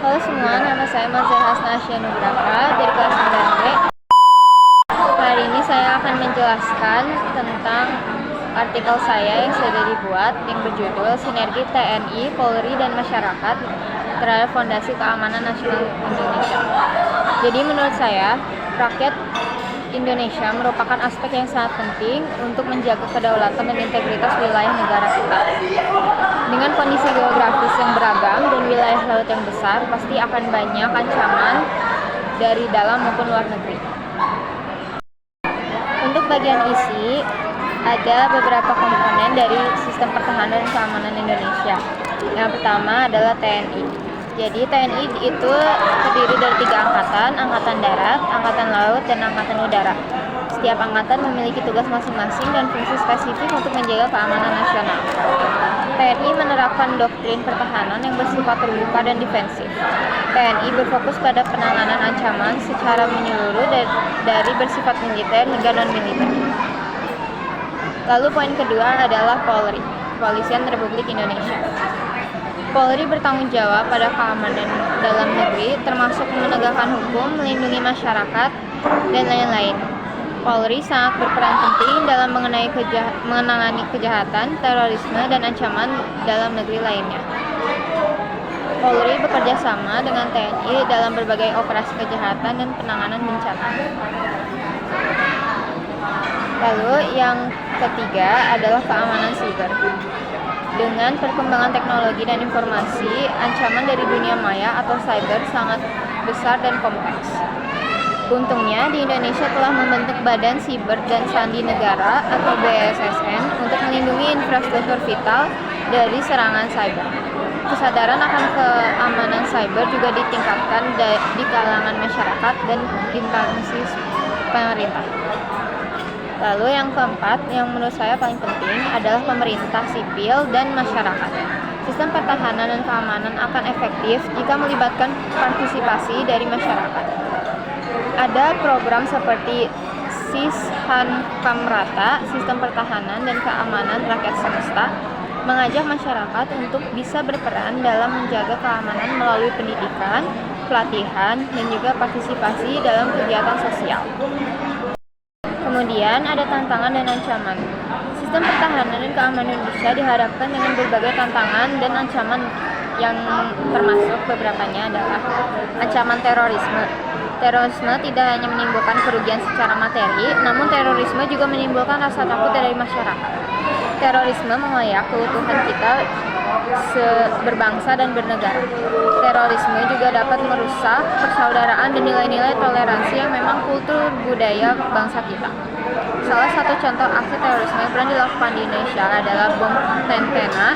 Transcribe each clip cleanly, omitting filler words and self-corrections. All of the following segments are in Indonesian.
Halo semua, nama saya Mazhar Hasnasya Nugraka dari kelas 9B. Hari ini saya akan menjelaskan tentang artikel saya yang sudah dibuat yang berjudul Sinergi TNI, Polri, dan Masyarakat terhadap Fondasi Keamanan Nasional Indonesia. Jadi menurut saya, rakyat Indonesia merupakan aspek yang sangat penting untuk menjaga kedaulatan dan integritas wilayah negara kita. Dengan kondisi geografis yang beragam dan wilayah laut yang besar, pasti akan banyak ancaman dari dalam maupun luar negeri. Untuk bagian isi, ada beberapa komponen dari sistem pertahanan dan keamanan Indonesia. Yang pertama adalah TNI. Jadi TNI itu terdiri dari 3 angkatan, Angkatan Darat, Angkatan Laut, dan Angkatan Udara. Setiap angkatan memiliki tugas masing-masing dan fungsi spesifik untuk menjaga keamanan nasional. TNI menerapkan doktrin pertahanan yang bersifat terbuka dan defensif. TNI berfokus pada penanganan ancaman secara menyeluruh dari bersifat militer hingga non-militer. Lalu poin kedua adalah Polri, Kepolisian Republik Indonesia. Polri bertanggung jawab pada keamanan dalam negeri, termasuk menegakkan hukum, melindungi masyarakat, dan lain-lain. Polri sangat berperan penting dalam menangani kejahatan, terorisme, dan ancaman dalam negeri lainnya. Polri bekerja sama dengan TNI dalam berbagai operasi kejahatan dan penanganan bencana. Lalu yang ketiga adalah keamanan siber. Dengan perkembangan teknologi dan informasi, ancaman dari dunia maya atau cyber sangat besar dan kompleks. Untungnya, di Indonesia telah membentuk Badan Siber dan Sandi Negara atau BSSN untuk melindungi infrastruktur vital dari serangan cyber. Kesadaran akan keamanan cyber juga ditingkatkan di kalangan masyarakat dan instansi pemerintah. Lalu yang keempat, yang menurut saya paling penting adalah pemerintah sipil dan masyarakat. Sistem pertahanan dan keamanan akan efektif jika melibatkan partisipasi dari masyarakat. Ada program seperti Sishankamrata, Sistem Pertahanan dan Keamanan Rakyat Semesta, mengajak masyarakat untuk bisa berperan dalam menjaga keamanan melalui pendidikan, pelatihan, dan juga partisipasi dalam kegiatan sosial. Kemudian ada tantangan dan ancaman. Sistem pertahanan dan keamanan Indonesia dihadapkan dengan berbagai tantangan dan ancaman yang termasuk beberapanya adalah ancaman terorisme. Terorisme tidak hanya menimbulkan kerugian secara materi, namun terorisme juga menimbulkan rasa takut dari masyarakat. Terorisme mengoyak keutuhan kita berbangsa dan bernegara. Terorisme juga dapat merusak persaudaraan dan nilai-nilai toleransi yang memang kultur budaya bangsa kita. Salah satu contoh aksi terorisme yang pernah dilakukan di Indonesia adalah bom Tentena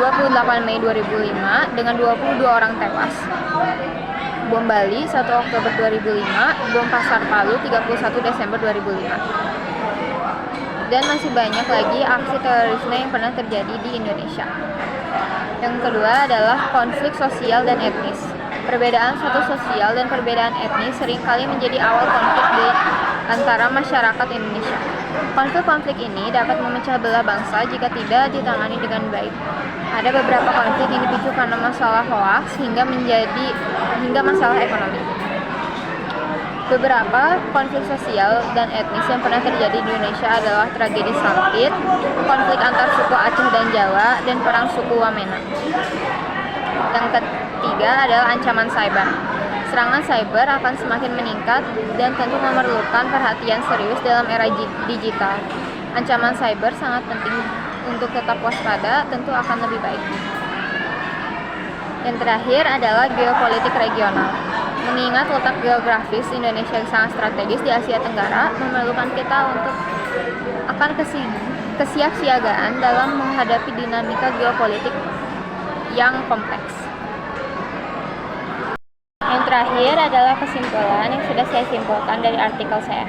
28 Mei 2005 dengan 22 orang tewas. Bom Bali 1 Oktober 2005, bom Pasar Palu 31 Desember 2005. Dan masih banyak lagi aksi terorisme yang pernah terjadi di Indonesia. Yang kedua adalah konflik sosial dan etnis. Perbedaan status sosial dan perbedaan etnis seringkali menjadi awal konflik di antara masyarakat Indonesia. Konflik-konflik ini dapat memecah belah bangsa jika tidak ditangani dengan baik. Ada beberapa konflik yang dipicu karena masalah hoaks hingga masalah ekonomi. Beberapa konflik sosial dan etnis yang pernah terjadi di Indonesia adalah tragedi Sampit, konflik antar suku Aceh dan Jawa, dan perang suku Wamena. Yang ketiga adalah ancaman cyber. Serangan cyber akan semakin meningkat dan tentu memerlukan perhatian serius dalam era digital. Ancaman cyber sangat penting untuk tetap waspada, tentu akan lebih baik. Yang terakhir adalah geopolitik regional. Mengingat letak geografis Indonesia yang sangat strategis di Asia Tenggara, memerlukan kita untuk akan kesiapsiagaan dalam menghadapi dinamika geopolitik yang kompleks. Yang terakhir adalah kesimpulan yang sudah saya simpulkan dari artikel saya.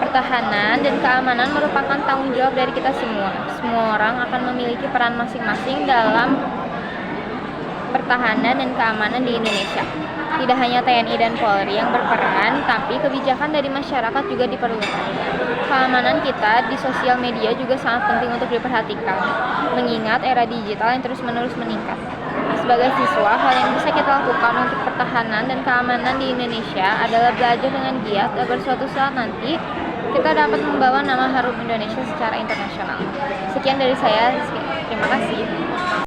Pertahanan dan keamanan merupakan tanggung jawab dari kita semua. Semua orang akan memiliki peran masing-masing dalam pertahanan dan keamanan di Indonesia. Tidak hanya TNI dan Polri yang berperan, tapi kebijakan dari masyarakat juga diperlukan. Keamanan kita di sosial media juga sangat penting untuk diperhatikan, mengingat era digital yang terus-menerus meningkat. Sebagai siswa, hal yang bisa kita lakukan untuk pertahanan dan keamanan di Indonesia adalah belajar dengan giat agar suatu saat nanti kita dapat membawa nama harum Indonesia secara internasional. Sekian dari saya, terima kasih.